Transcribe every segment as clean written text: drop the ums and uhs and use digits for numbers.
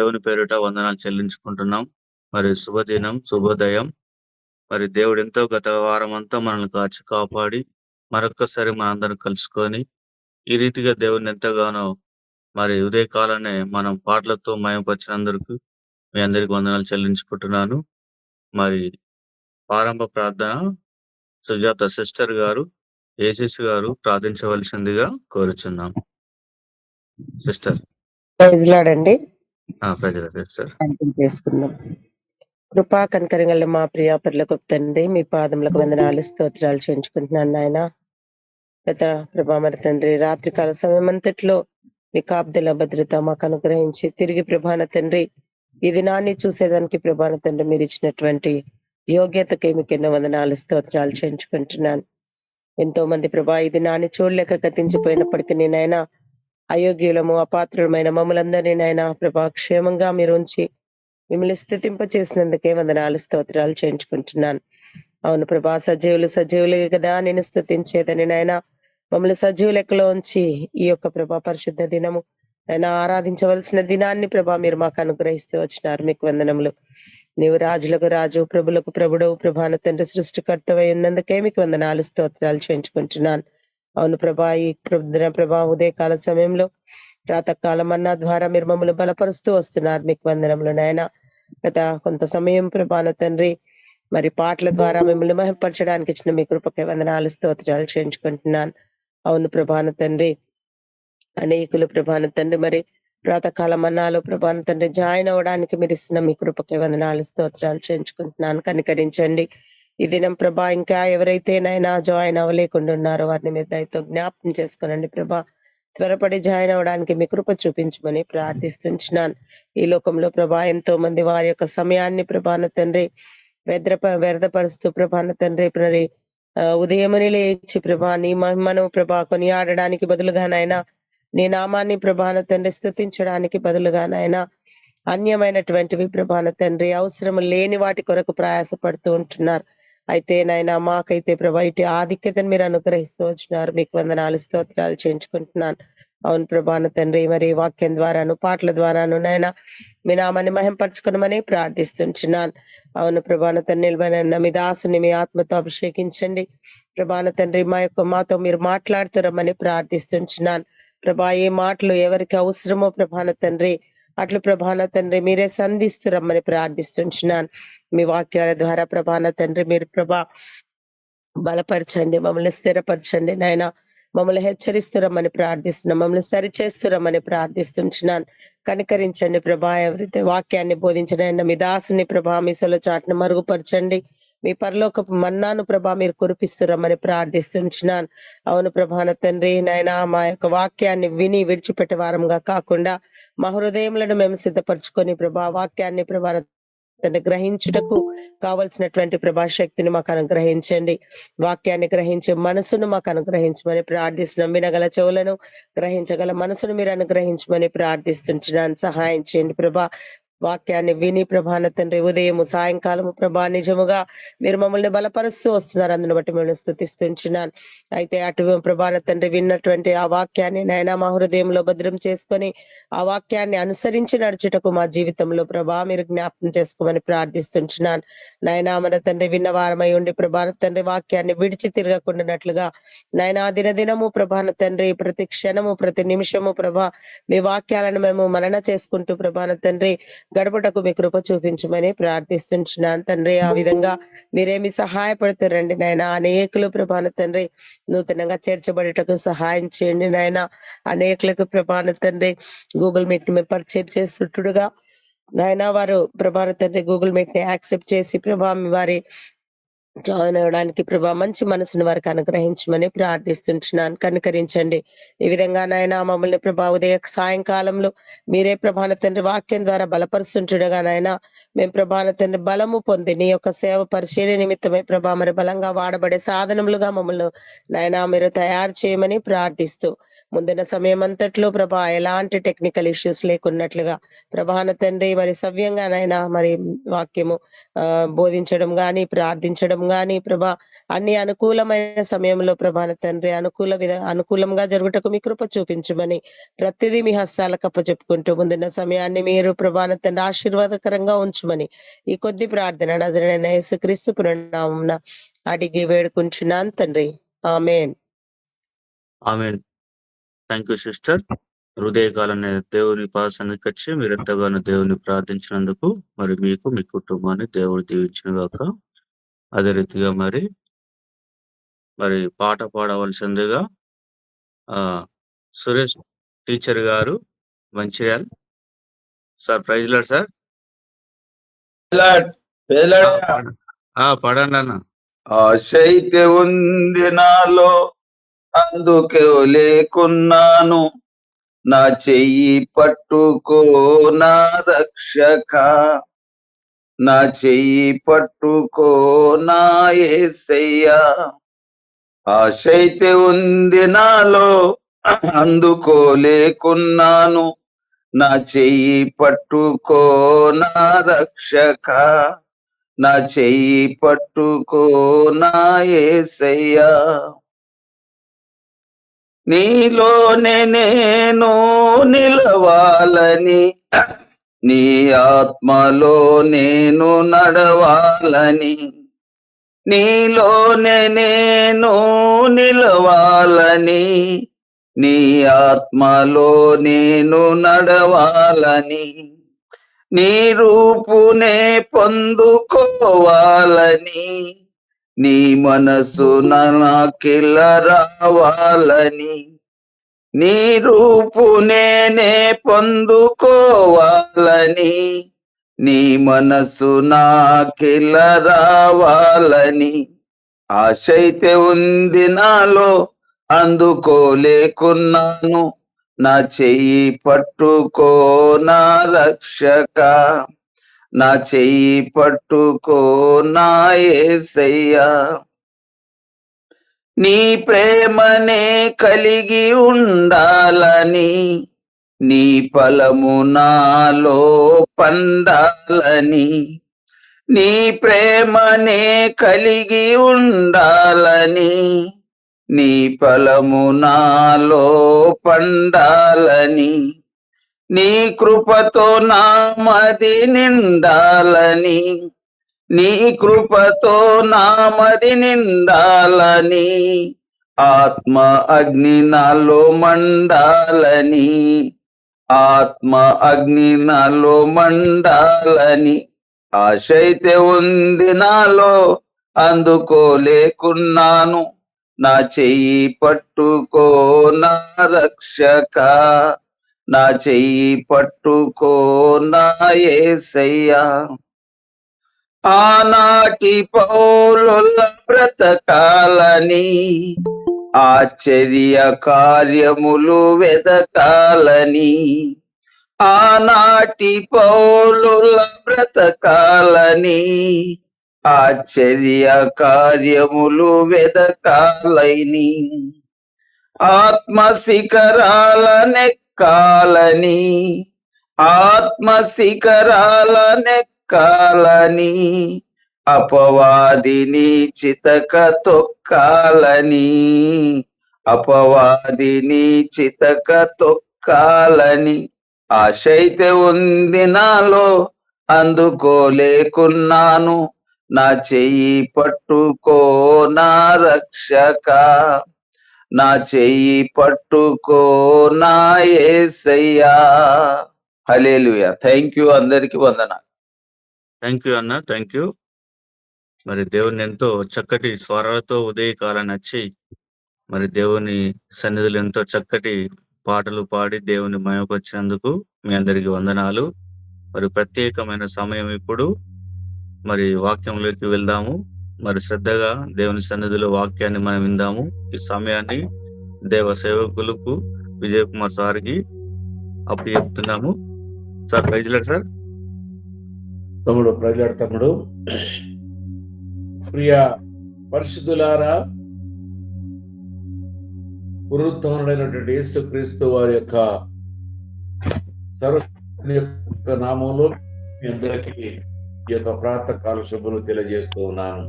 దేవుని పేరిట వందనాలు చెల్లించుకుంటున్నాం. మరి శుభదినం, శుభోదయం. మరి దేవుడు ఎంతో గత వారం అంతా మనల్ని కాచి కాపాడి మరొక్కసారి మనందరం కలుసుకొని ఈ రీతిగా దేవుని ఎంతగానో మరి ఉదయకాలనే మనం పాటలతో మయంపరిచినందుకు మీ అందరికి వందనాలు చెల్లించుకుంటున్నాను. మరి ప్రారంభ ప్రార్థన సుజాత సిస్టర్ గారు, ఏసిస్ గారు ప్రార్థించవలసిందిగా కోరుచున్నాం. సిస్టర్ ప్రైజ్లాడండి. సిస్టర్ చేసుకుందాం. కృపా కనకరంగల మా ప్రియాపరులకు తండ్రి, మీ పాదములకు వందనాలు స్తోత్రాలు చేయించుకుంటున్నాను నాయన. గత ప్రభా మరి తండ్రి రాత్రికాల సమయం అంతట్లో మీ కాపుదల భద్రత మాకు అనుగ్రహించి తిరిగి ప్రభాన తండ్రి ఈ దినాన్ని చూసేదానికి ప్రభాన తండ్రి మీరు ఇచ్చినటువంటి యోగ్యతకి మీకు ఎన్నో వందనాలు స్తోత్రాలు చేయించుకుంటున్నాను. ఎంతో మంది ప్రభా ఈ దినాన్ని చూడలేక గతించిపోయినప్పటికీ నేనైనా అయోగ్యులము అపాత్రులమైన మమ్మలందరినీ నాయన ప్రభా క్షేమంగా మీరు ఉంచి మిమ్మల్ని స్థుతింప చేసినందుకే వందనాలు స్తోత్రాలు చేయించుకుంటున్నాను. అవును ప్రభా, సజీవులే కదా నేను స్థుతించేదని నాయన మమ్మల్ని సజీవ లెక్కలో ఉంచి ఈ యొక్క ప్రభా పరిశుద్ధ దినము ఆయన ఆరాధించవలసిన దినాన్ని ప్రభా మీరు మాకు అనుగ్రహిస్తూ వచ్చినారు. మీకు వందనములు. నీవు రాజులకు రాజు, ప్రభులకు ప్రభుడవు, ప్రభాన తండ్రి సృష్టికర్తవై ఉన్నందుకే మీకు వందనాలు స్తోత్రాలు చేయించుకుంటున్నాను. అవును ప్రభా, ఈ ప్రభా ఉదయకాల సమయంలో ప్రాతకాలం అన్నా ద్వారా మీరు మమ్మల్ని బలపరుస్తూ వస్తున్నారు. మీకు వందనములు నాయన. గత కొంత సమయం ప్రభాన తండ్రి మరి పాటల ద్వారా మిమ్మల్ని మహింపరచడానికి ఇచ్చిన మీ కృపకే వందనాలు స్తోత్రాలు చేయించుకుంటున్నాను. అవును ప్రభాన తండ్రి, అనేకులు ప్రభాన తండ్రి మరి ప్రాతకాలం అన్నాలో ప్రభాన తండ్రి జాయిన్ అవ్వడానికి మీరు ఇస్తున్న మీ కృపకే వందనాలు స్తోత్రాలు చేయించుకుంటున్నాను. కనికరించండి. ఈ దినం ప్రభా ఇంకా ఎవరైతే నైనా జాయిన్ అవ్వలేకుండా ఉన్నారో వారిని మీరు దయతో జ్ఞాపకం చేసుకోనండి ప్రభా. త్వరపడి జాయిన్ అవ్వడానికి మీ కృప చూపించమని ప్రార్థిస్తున్నాను. ఈ లోకంలో ప్రభా ఎంతో మంది వారి యొక్క సమయాన్ని ప్రభాన తండ్రి వ్యర్థపరుస్తూ ప్రభాన తండ్రి మరి ఉదయమని లేచి ప్రభా నీ మహిమను ప్రభా కొనియాడడానికి బదులుగానైనా నీ నామాన్ని ప్రభాన తండ్రి స్తుతించడానికి బదులుగానైనా అన్యమైనటువంటివి ప్రభాన తండ్రి అవసరం లేని వాటి కొరకు ప్రయాసపడుతూ ఉంటున్నారు. అయితే నాయన మాకైతే ప్రభా ఇటు ఆధిక్యతను మీరు అనుగ్రహిస్తూ వచ్చినారు. మీకు వందనాలు స్తోత్రాలు చేయించుకుంటున్నాను. అవును ప్రభాన తండ్రి మరి వాక్యం ద్వారాను పాటల ద్వారాను నాయన మీ నామాన్ని మహింపరచుకునమని ప్రార్థిస్తున్నాను. అవును ప్రభాన తండ్రి నిలబడిన మీ దాసుని మీ ఆత్మతో అభిషేకించండి ప్రభాన తండ్రి. మాతో మీరు మాట్లాడుతారమని ప్రార్థిస్తున్నాను ప్రభా. ఏ మాటలు ఎవరికి అవసరమో ప్రభాన తండ్రి అట్లు ప్రభాన తండ్రి మీరే సంధిస్తురమ్మని ప్రార్థిస్తున్నాను. మీ వాక్యాల ద్వారా ప్రభాన తండ్రి మీరు ప్రభా బలపరచండి, మమ్మల్ని స్థిరపరచండి నాయన. మమ్మల్ని హెచ్చరిస్తురమ్మని ప్రార్థిస్తున్నాం, మమ్మల్ని సరిచేస్తురమ్మని ప్రార్థిస్తున్నాను. కనికరించండి ప్రభా. ఎవరైతే వాక్యాన్ని బోధించిన మీ దాసుని ప్రభా మీ సొల చాటును మరుగుపరచండి. మీ పరలోకపు మన్నాను ప్రభా మీరు కురిపిస్తురమ్మని ప్రార్థిస్తున్నాను. అవును ప్రభాన తండ్రి నాయన మా యొక్క వాక్యాన్ని విని విడిచిపెట్టే వారంగా కాకుండా మా హృదయములను మేము సిద్ధపరచుకొని ప్రభా వాక్యాన్ని ప్రభా గ్రహించుటకు కావలసినటువంటి ప్రభా శక్తిని మాకు అనుగ్రహించండి. వాక్యాన్ని గ్రహించే మనసును మాకు అనుగ్రహించమని ప్రార్థిస్తున్నాం. వినగల చెవులను గ్రహించగల మనసును మీరు అనుగ్రహించమని ప్రార్థిస్తున్నాను. సహాయం చేయండి ప్రభా. వాక్యాన్ని విని ప్రభాన తండ్రి ఉదయము సాయంకాలము ప్రభా నిజముగా మీరు మమ్మల్ని బలపరుస్తూ వస్తున్నారు. అందును బట్టి మిమ్మల్ని స్తుతిస్తున్నాను. అయితే అటు ప్రభాన తండ్రి విన్నటువంటి ఆ వాక్యాన్ని నాయన మా హృదయంలో భద్రం చేసుకొని ఆ వాక్యాన్ని అనుసరించి నడుచుటకు మా జీవితంలో ప్రభా మీరు జ్ఞాపకం చేసుకోమని ప్రార్థిస్తున్నాను. నాయన మన తండ్రి విన్న వారమై ఉండి ప్రభాన తండ్రి వాక్యాన్ని విడిచి తిరగకుండానట్లుగా నాయన దినదినము ప్రభాన తండ్రి ప్రతి క్షణము ప్రతి నిమిషము ప్రభా మీ వాక్యాలను మేము మనన చేసుకుంటూ ప్రభాన తండ్రి గడపటకు మీ కృప చూపించమని ప్రార్థిస్తున్నాను తండ్రి. ఆ విధంగా మీరేమి సహాయపడతారండి నాయన. అనేకులు ప్రభాన తండ్రి నూతనంగా చేర్చబడేటకు సహాయం చేయండి నాయన. అనేకులకు ప్రభాన తండ్రి గూగుల్ మీట్ ని పరిచయం చేస్తుండగా నాయన వారు ప్రభాన తండ్రి గూగుల్ మీట్ ని యాక్సెప్ట్ చేసి ప్రభా వారి జాయిన్ అవ్వడానికి ప్రభా మంచి మనసును వారికి అనుగ్రహించమని ప్రార్థిస్తున్నాను. కనికరించండి. ఈ విధంగా నాయన మమ్మల్ని ప్రభా ఉదయ సాయంకాలంలో మీరే ప్రభాన తండ్రి వాక్యం ద్వారా బలపరుస్తుండగా నాయన మేము ప్రభాన తండ్రి బలము పొంది నీ యొక్క సేవ పరిచర్య నిమిత్తమై ప్రభా మరి బలంగా వాడబడే సాధనములుగా మమ్మల్ని నాయన మీరు తయారు చేయమని ప్రార్థిస్తూ ముందున్న సమయం అంతట్లో ప్రభా ఎలాంటి టెక్నికల్ ఇష్యూస్ లేకున్నట్లుగా ప్రభాన తండ్రి మరి సవ్యంగా నాయన మరి వాక్యము బోధించడం గాని ప్రార్థించడం గాని ప్రభా అన్ని అనుకూలమైన సమయంలో ప్రభా నా తండ్రి అనుకూలంగా జరుగుటకు మీ కృప చూపించమని ప్రతిదీ మీ హస్తాలకు అప్పచెప్పుకుంటూ ముందున్న సమయాన్ని మీరు ప్రభా నా తండ్రి ఆశీర్వాదకరంగా ఉంచమని ఈ కొద్ది ప్రార్థన నజరేయుడైన యేసుక్రీస్తు పునర్నామమున అడిగి వేడుకుంటున్నాను తండ్రి. ఆమేన్. ఆమేన్. Thank you sister. హృదయకాలనే దేవుని పాసనకి వచ్చి మీరు ఎంతగానో దేవుని ప్రార్థించినందుకు మరి మీకు మీ కుటుంబాన్ని దేవుడు దీవించిన గాక. అదే రీతిగా మరి పాట పాడవలసిందిగా సురేష్ టీచర్ గారు Mancherial. Sir praise lord sir. పాడండి అన్న. ఆశైతే ఉంది నాలో, అందుకే లేకున్నాను, నా చెయ్యి పట్టుకో నా రక్షక, నా చెయ్యి పట్టుకో నా యేసయ్యా. ఆశైతే ఉంది నాలో, అందుకోలేకున్నాను, నా చెయ్యి పట్టుకో నా రక్షక, నా చెయ్యి పట్టుకో నా యేసయ్యా. నీలోనే నేను నిలవాలని, నీ ఆత్మలో నేను నడవాలని, నీలోనే నేను నిలవాలని, నీ ఆత్మలో నేను నడవాలని, నీ రూపునే పొందుకోవాలని, నీ మనసు నాకిల రావాలని, నీ రూపునే పొందుకోవాలని, నీ మనసు నాకిల రావాలని. ఆశైతే ఉంది నాలో, అందుకోలేకున్నాను, నా చెయ్యి పట్టుకో నా రక్షక, నా చెయ్యి పట్టుకో నా యేసయ్యా. నీ ప్రేమనే కలిగి ఉండాలని, నీ ఫలము నాలో పండాలని, నీ ప్రేమనే కలిగి ఉండాలని, నీ ఫలము నాలో పండాలని, నీ కృపతో నా మది నిండాలని, నీ కృపతో నా మది నిండాలని, ఆత్మ అగ్ని నాలో మండాలని, ఆత్మ అగ్ని నాలో మండాలని. ఆశైతే ఉంది నాలో, అందుకోలేకున్నాను, నా చెయ్యి పట్టుకో నా రక్షక, నా చెయ్యి పట్టుకో నా యేసయ్యా. ఆనాటి పౌలుల బ్రతకాలని, ఆశ్చర్య కార్యములు వెదకాలని, ఆనాటి పౌలుల బ్రతకాలని, ఆశ్చర్య కార్యములు వెదకాలని, ఆత్మ శిఖరాలనెక్కాలని, ఆత్మ శిఖరాలనెక్కాలని, అపవాదిని చితక తొక్కాలని, అపవాదిని చితక తొక్కాలని. ఆశైతే ఉంది నాలో, అందుకోలేకున్నాను, నా చెయ్యి పట్టుకో నా రక్షక, నా చెయ్యి పట్టుకో నా యేసయ్యా. హల్లెలూయా. Thank you. అందరికి వందనాలు. థ్యాంక్ యూ అన్న. Thank you. మరి దేవుని ఎంతో చక్కటి స్వరాలతో ఉదయకాలాన్ని వచ్చి మరి దేవుని సన్నిధిలో ఎంతో చక్కటి పాటలు పాడి దేవుని మయమపరిచినందుకు మీ అందరికి వందనాలు. మరి ప్రత్యేకమైన సమయం ఇప్పుడు మరి వాక్యంలోకి వెళ్దాము. మరి శ్రద్ధగా దేవుని సన్నిధిలో వాక్యాన్ని మనం విందాము. ఈ సమయాన్ని దేవ సేవకులకు విజయ్ కుమార్ సార్కి అప్పు చెప్తున్నాము. Sir praise lord sir. Praise lord తమ్ముడు. ప్రియ పరిశుద్ధులారా, పునరుత్థానుడైనటువంటి యేసుక్రీస్తు వారి యొక్క సర్వశక్తుని యొక్క నామంలో మీ అందరికీ ఈ యొక్క ప్రాతకాల శుభములు తెలియజేస్తూ ఉన్నాను.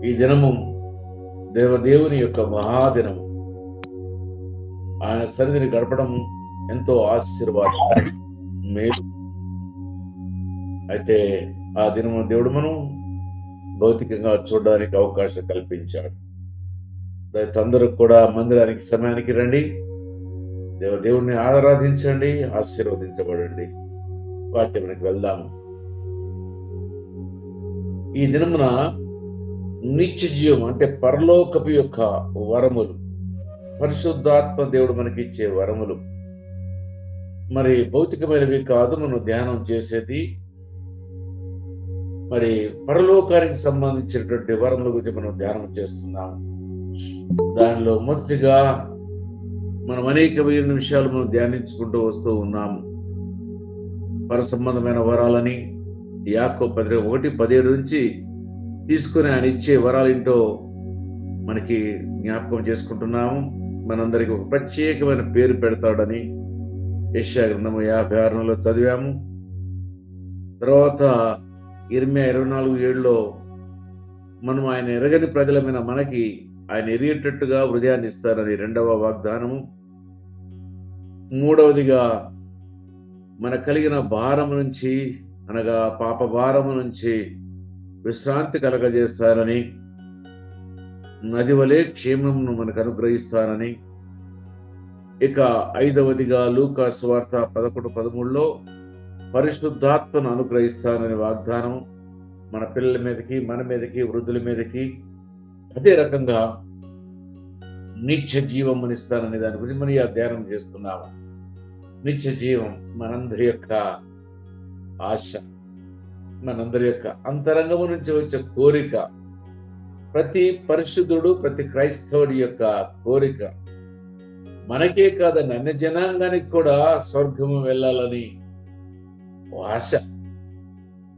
ఈ దినము దేవదేవుని యొక్క మహాదినము. ఆయన సన్నిధిని గడపడం ఎంతో ఆశీర్వాదం, మేలు. అయితే ఆ దినము దేవుడు మనం భౌతికంగా చూడడానికి అవకాశం కల్పించాడు. దయతో అందరూ కూడా మందిరానికి సమయానికి రండి, దేవుణ్ణి ఆరాధించండి, ఆశీర్వదించబడండి. వాక్యానికి వెళ్దాము. ఈ దినమున నిత్య జీవం అంటే పరలోకపు యొక్క వరములు, పరిశుద్ధాత్మ దేవుడు మనకి ఇచ్చే వరములు, మరి భౌతికమైనవి కాదు. మనం ధ్యానం చేసేది మరి పరలోకానికి సంబంధించినటువంటి వరముల గురించి మనం ధ్యానం చేస్తున్నాం. దానిలో మొదటిగా మనం అనేకమైన విషయాలు మనం ధ్యానించుకుంటూ వస్తూ ఉన్నాము. పర సంబంధమైన వరాలని యాకోబు పత్రిక 1:17 నుంచి తీసుకుని ఆయన ఇచ్చే వరాలేంటో మనకి జ్ఞాపకం చేసుకుంటున్నాము. మనందరికి ఒక ప్రత్యేకమైన పేరు పెడతాడని యెషయా గ్రంథము 56లో చదివాము. తర్వాత ఇర్మియా 24:7లో మనం ఆయన ఎరగని ప్రజలమైన మనకి ఆయన ఎరిగేటట్టుగా హృదయాన్ని ఇస్తారని 2వ వాగ్దానము. 3వదిగా మన కలిగిన భారము నుంచి, అనగా పాప భారము నుంచి విశ్రాంతి కలగజేస్తారని, నది వలె క్షేమమును మనకు అనుగ్రహిస్తారని. ఇక 5వదిగా లూకా సువార్త 11:13లో పరిశుద్ధాత్మను అనుగ్రహిస్తానని వాగ్దానం మన పిల్లల మీదకి, మన మీదకి, వృద్ధుల మీదకి. అదే రకంగా నిత్య జీవం ఇస్తానని దాని గురించి మనం ధ్యానం చేస్తున్నాము. నిత్య జీవం మనందరి యొక్క ఆశ, మనందరి యొక్క అంతరంగము నుంచి వచ్చే కోరిక, ప్రతి పరిశుద్ధుడు, ప్రతి క్రైస్తవుడి యొక్క కోరిక. మనకే కాదని అన్య జనాంగానికి కూడా స్వర్గము వెళ్ళాలని ఆశ.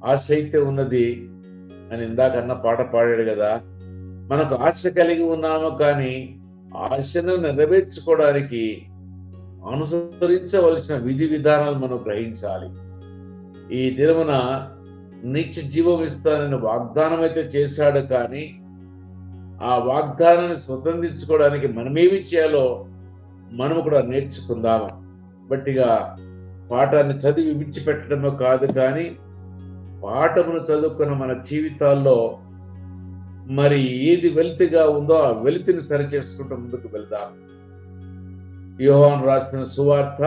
ఆశ అయితే ఉన్నది అని ఇందాక అన్న పాట పాడాడు కదా. మనకు ఆశ కలిగి ఉన్నాము, కానీ ఆశను నెరవేర్చుకోవడానికి అనుసరించవలసిన విధి విధానాలు మనం గ్రహించాలి. ఈ దినమున నిత్య జీవం ఇస్తానని వాగ్దానం అయితే చేశాడు, కానీ ఆ వాగ్దానాన్ని స్వతంత్రించుకోవడానికి మనమేమి చేయాలో మనము కూడా నేర్చుకుందాము. బట్టిగా పాఠాన్ని చదివి విడిచిపెట్టడమో కాదు, కానీ పాఠమును చదువుకున్న మన జీవితాల్లో మరి ఏది వెలితిగా ఉందో ఆ వెలితిని సరి చేసుకుంటూ ముందుకు వెళ్దాం. యోహాను రాసిన సువార్త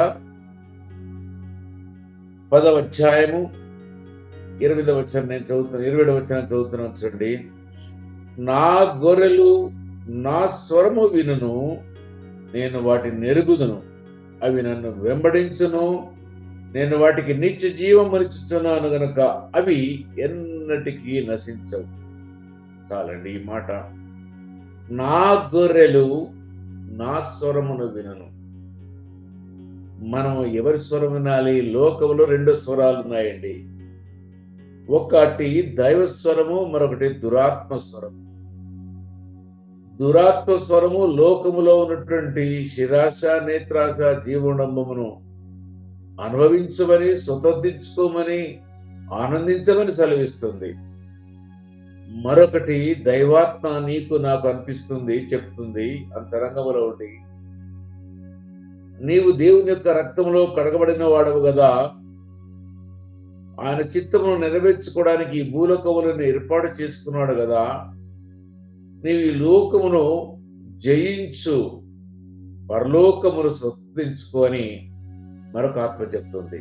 10వ అధ్యాయము 20వ వచనం నేను చదువుతాను. 20వ వచనం చదువుతున్నాను చూడండి. నా గొర్రెలు నా స్వరము వినును, నేను వాటిని ఎరుగుదును, అవి నన్ను వెంబడించును, నేను వాటికి నిత్య జీవమునిచ్చుచున్నాను గనుక అవి ఎన్నటికీ నశించవు. చాలండి ఈ మాట. నా గొర్రెలు నా స్వరమును వినును. మనం ఎవరి స్వరం వినాలి? లోకములో 2 స్వరాలు ఉన్నాయండి. ఒకటి దైవ స్వరము, మరొకటి దురాత్మ స్వరం. దురాత్మ స్వరము లోకములో ఉన్నటువంటి శిరాశ, నేత్రాశ, జీవనంబమును అనుభవించమని, స్వతంత్రించుకోమని, ఆనందించమని సెలవిస్తుంది. మరొకటి దైవాత్మ నీకు నాకు అనిపిస్తుంది, చెప్తుంది అంతరంగంలో ఉండి, నీవు దేవుని యొక్క రక్తంలో కడగబడిన వాడవు కదా, ఆయన చిత్తమును నెరవేర్చుకోవడానికి ఈ భూలోకములను ఏర్పాటు చేసుకున్నాడు కదా, నీవు ఈ లోకమును జయించు, పరలోకమును స్వతంత్రించుకొని మరొక ఆత్మ చెప్తుంది.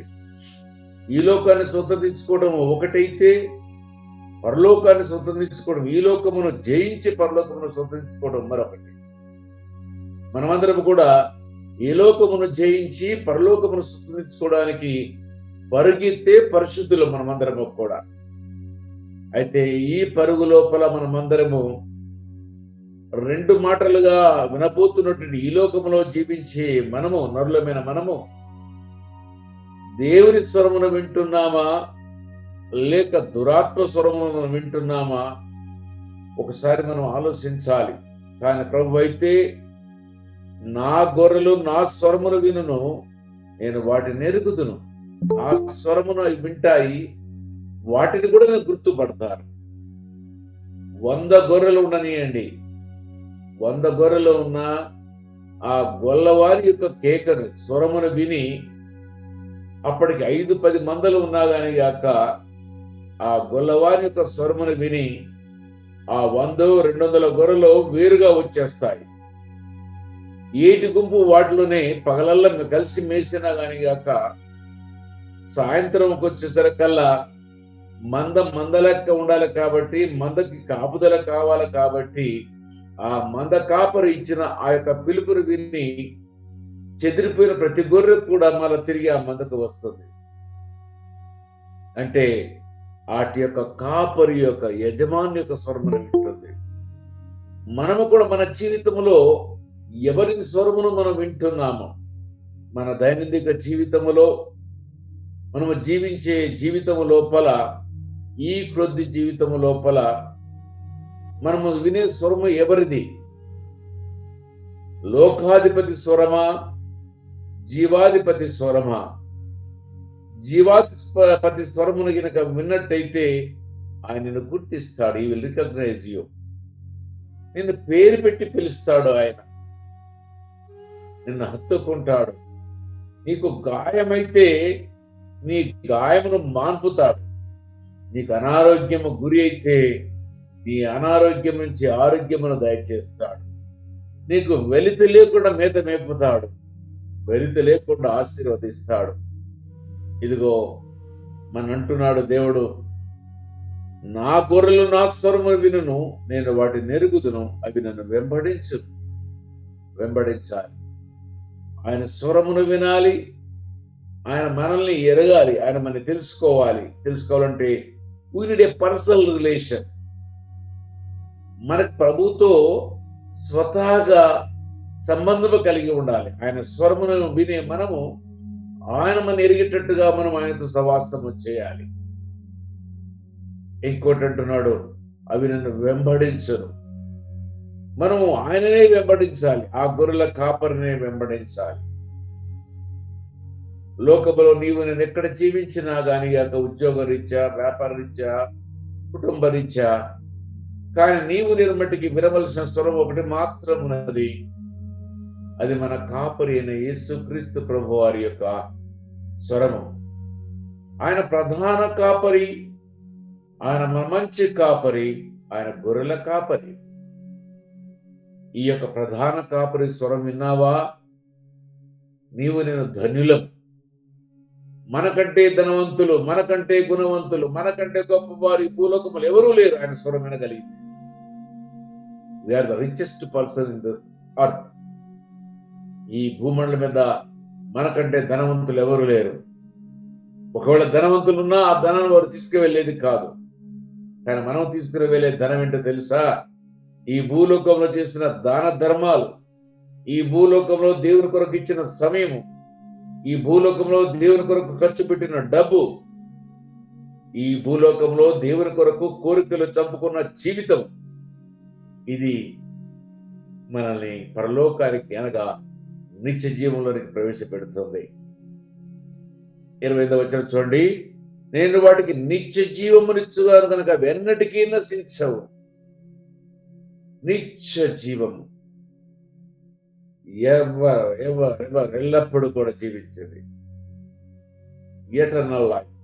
ఈ లోకాన్ని స్వతంత్రించుకోవడం ఒకటైతే, పరలోకాన్ని స్వతంత్రించుకోవడం, ఈ లోకమును జయించి పరలోకమును స్వతంత్రించుకోవడం మరొకటి. మనమందరం కూడా ఈ లోకమును జయించి పరలోకమును స్వతంత్రించుకోవడానికి పరుగెత్తే పరిశుద్ధులు మనమందరము కూడా. అయితే ఈ పరుగు లోపల మనమందరము 2 మాటలుగా వినబోతున్నటువంటి ఈ లోకములో జీవించే మనము, నరులమైన మనము దేవుని స్వరమును వింటున్నామా, లేక దురాత్మ స్వరమును వింటున్నామా? ఒకసారి మనం ఆలోచించాలి. కానీ ప్రభు అయితే నా గొర్రెలు నా స్వరమును వినును, నేను వాటిని ఎరుగుదును. నా స్వరమును వింటాయి, వాటిని కూడా నేను గుర్తుపడతాను. 100 గొర్రెలు ఉండనియండి, 100 గొర్రెలు ఉన్న ఆ గొల్లవారి యొక్క కేకను స్వరమును విని, అప్పటికి 5-10 మందలు ఉన్నా గాని గాక ఆ గొల్లవారి యొక్క స్వరమును విని ఆ 100-200 గొర్రెలు వేరుగా వచ్చేస్తాయి. ఏటి గుంపు వాటిలోనే పగలల్లా కలిసి మేసినా గాని గాక సాయంత్రంకి వచ్చేసరికల్లా మంద లెక్క ఉండాలి కాబట్టి, మందకి కాపుదల కావాలి కాబట్టి, ఆ మంద కాపరి ఇచ్చిన ఆ యొక్క పిలుపుని విని చెదిరిపోయిన ప్రతి గొర్రె కూడా మళ్ళీ తిరిగి ఆ మందకు వస్తుంది. అంటే వాటి యొక్క కాపరి యొక్క యజమాని యొక్క స్వరమును వింటుంది. మనము కూడా మన జీవితంలో ఎవరి స్వరమును మనం వింటున్నామో, మన దైనందిక జీవితములో మనము జీవించే జీవితము లోపల, ఈ క్రొద్ది జీవితము లోపల మనము వినే స్వరము ఎవరిది? లోకాధిపతి స్వరమా, జీవాధిపతి స్వరమా? జీవాధిపతి స్వరమును గనక విన్నట్టయితే ఆయనను గుర్తిస్తాడు. ఈ విల్ రికగ్నైజ్ యూ. నిన్ను పేరు పెట్టి పిలుస్తాడు. ఆయన నిన్ను హత్తుకుంటాడు. నీకు గాయమైతే నీ గాయమును మాన్పుతాడు. నీకు అనారోగ్యము గురి అయితే నీ అనారోగ్యం నుంచి ఆరోగ్యమును దయచేస్తాడు. నీకు వెలితి లేకుండా మేత మేపుతాడు. వెలితి లేకుండా ఆశీర్వదిస్తాడు. ఇదిగో మన అంటున్నాడు దేవుడు, నా గొర్రెలు నా స్వరమును వినును, నేను వాటిని నెరుగుదును, అవి నన్ను వెంబడించాలి. ఆయన స్వరమును వినాలి, ఆయన మనల్ని ఎరగాలి, ఆయన మనల్ని తెలుసుకోవాలంటే we need a personal relation. మనకు ప్రభుతో స్వతహాగా సంబంధము కలిగి ఉండాలి. ఆయన స్వరమును వినే మనము ఆయన మన ఎరిగేటట్టుగా మనం ఆయనతో సవాసము చేయాలి. ఇంకోటి అంటున్నాడు, అవి నన్ను వెంబడించను. మనము ఆయననే వెంబడించాలి, ఆ గొర్రెల కాపరినే వెంబడించాలి. లోకములో నీవు నేను ఎక్కడ జీవించినా గాని గాక, ఉద్యోగ రీత్యా, వ్యాపార రీత్యా, కుటుంబ రీత్యా, కానీ నీవు నేను మట్టికి వినవలసిన స్వరం ఒకటి మాత్రం ఉన్నది. అది మన కాపరి అయిన యేసుక్రీస్తు ప్రభు వారి యొక్క స్వరము. ఆయన ప్రధాన కాపరి, ఆయన మన మంచి కాపరి, ఆయన గొర్రెల కాపరి. ఈ యొక్క ప్రధాన కాపరి స్వరం విన్నావా? నీవు నేను ధన్యులం. మనకంటే ధనవంతులు, మనకంటే గుణవంతులు, మనకంటే గొప్పవారు ఈ భూలోకములు ఎవరూ లేరు ఆయన స్వరం వినగలిగింది. We are the richest person in this earth. ఈ భూమండలం మీద మనకంటే ధనవంతులు ఎవరు లేరు. ఒకవేళ ధనవంతులు ఉన్నా ఆ ధనాన్ని వారు తీసుకువెళ్ళేది కాదు. కానీ మనం తీసుకుని వెళ్ళే ధనం ఏంటో తెలుసా? ఈ భూలోకంలో చేసిన దాన ధర్మాలు, ఈ భూలోకంలో దేవుని కొరకు ఇచ్చిన సమయము, ఈ భూలోకంలో దేవుని కొరకు ఖర్చు పెట్టిన డబ్బు, ఈ భూలోకంలో దేవుని కొరకు కోరికలు చంపుకున్న జీవితం, ఇది మనల్ని పరలోకానికి అనగా నిత్య జీవంలోనికి ప్రవేశపెడుతుంది. 25వ వచనం చూడండి, నేను వాటికి నిత్య జీవమునిచ్చుగాను కనుక అవి ఎన్నటికీ నశించవు. నిత్య జీవము ఎవరు ఎల్లప్పుడూ కూడా జీవించేది, ఎటర్నల్ లైఫ్.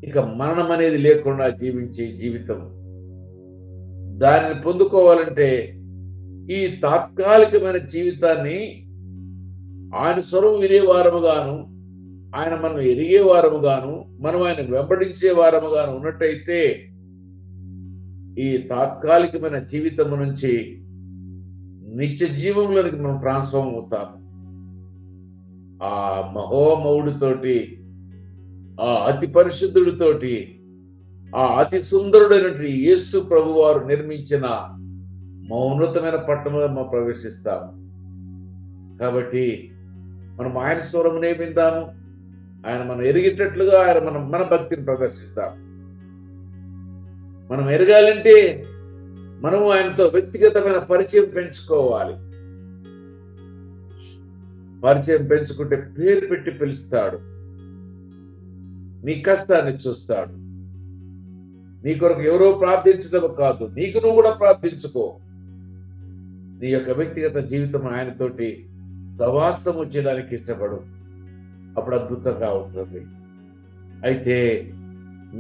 ఇక మరణం అనేది లేకుండా జీవించే జీవితం. దానిని పొందుకోవాలంటే ఈ తాత్కాలికమైన జీవితాన్ని ఆయన స్వరం వినేవారముగాను, ఆయన మనం ఎరిగే వారముగాను, మనం ఆయన వెంబడించే వారముగాను ఉన్నట్టయితే ఈ తాత్కాలికమైన జీవితము నుంచి నిత్య జీవంలోనికి మనం ట్రాన్స్ఫార్మ్ అవుతాము. ఆ మహోమౌడితోటి, ఆ అతి పరిశుద్ధుడితోటి, ఆ అతి సుందరుడైనటువంటి యేసు ప్రభు వారు నిర్మించిన మౌన్నతమైన పట్టణంలో మనం ప్రవేశిస్తాము. కాబట్టి మనం ఆయన స్వరమునే విందాము, ఆయన మనం ఎరిగేటట్లుగా ఆయన మన భక్తిని ప్రదర్శిస్తాం. మనం ఎరగాలంటే మనము ఆయనతో వ్యక్తిగతమైన పరిచయం పెంచుకోవాలి. పరిచయం పెంచుకుంటే పేరు పెట్టి పిలుస్తాడు, నీ కష్టాన్ని చూస్తాడు, నీ కొరకు ఎవరో ప్రార్థించడం కాదు, నీకు నువ్వు కూడా ప్రార్థించుకో. నీ యొక్క వ్యక్తిగత జీవితం ఆయనతోటి సవాసము చేయడానికి ఇష్టపడు. అప్పుడు అద్భుతంగా ఉంటుంది. అయితే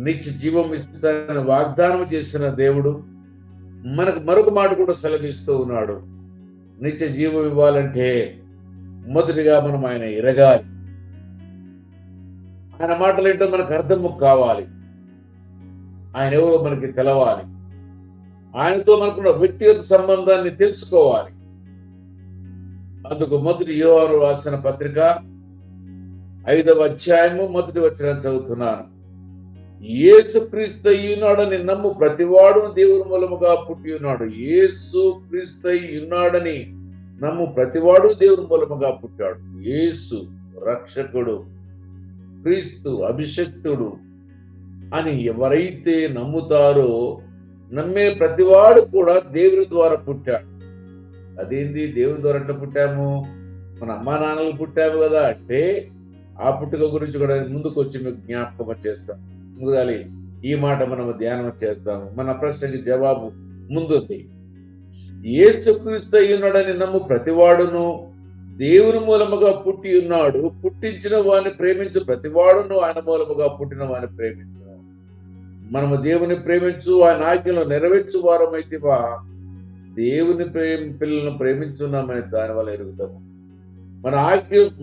నిత్య జీవం ఇస్తానని వాగ్దానం చేసిన దేవుడు మనకు మరొక మాట కూడా సెలవిస్తూ ఉన్నాడు. నిత్య జీవం ఇవ్వాలంటే మొదటిగా మనం ఆయన ఎరగాలి. ఆయన మాటలు ఏంటో మనకు అర్థము కావాలి. ఆయన ఎవరో మనకి తెలవాలి. ఆయనతో మనకున్న వ్యక్తిగత సంబంధాన్ని తెలుసుకోవాలి. అందుకు మొదటి యోహాను రాసిన పత్రిక 5వ అధ్యాయము 1వ వచనం చదువుతున్నాను. యేసు క్రీస్తు ఉన్నాడని నమ్ము ప్రతివాడు దేవుని మూలముగా పుట్టి ఉన్నాడు. యేసు క్రీస్తు ఉన్నాడని నమ్ము ప్రతివాడు దేవుని మూలముగా పుట్టాడు. యేసు రక్షకుడు, క్రీస్తు అభిషక్తుడు అని ఎవరైతే నమ్ముతారో నమ్మే ప్రతివాడు కూడా దేవుని ద్వారా పుట్టాడు. అదేంది దేవుని ద్వారా ఎట్లా పుట్టాము? మన అమ్మా నాన్నలు పుట్టాము కదా అంటే ఆ పుట్టుక గురించి కూడా ముందుకు వచ్చి మీకు జ్ఞాపకం చేస్తాం. ముందుగాలి ఈ మాట మనం ధ్యానం చేద్దాము. మన ప్రశ్నకి జవాబు ముందుంది. యేసుక్రీస్తు ఉన్నాడని నమ్ము ప్రతివాడును దేవుని మూలముగా పుట్టి ఉన్నాడు. పుట్టించిన వాడిని ప్రేమించు ప్రతివాడును ఆయన మూలముగా పుట్టిన వాడిని ప్రేమించు. మనము దేవుని ప్రేమించు, ఆయన ఆజ్ఞలను నెరవేర్చు వారమైతివా దేవుని పిల్లలను ప్రేమించున్నామని దాని వల్ల ఎరుగుతాము.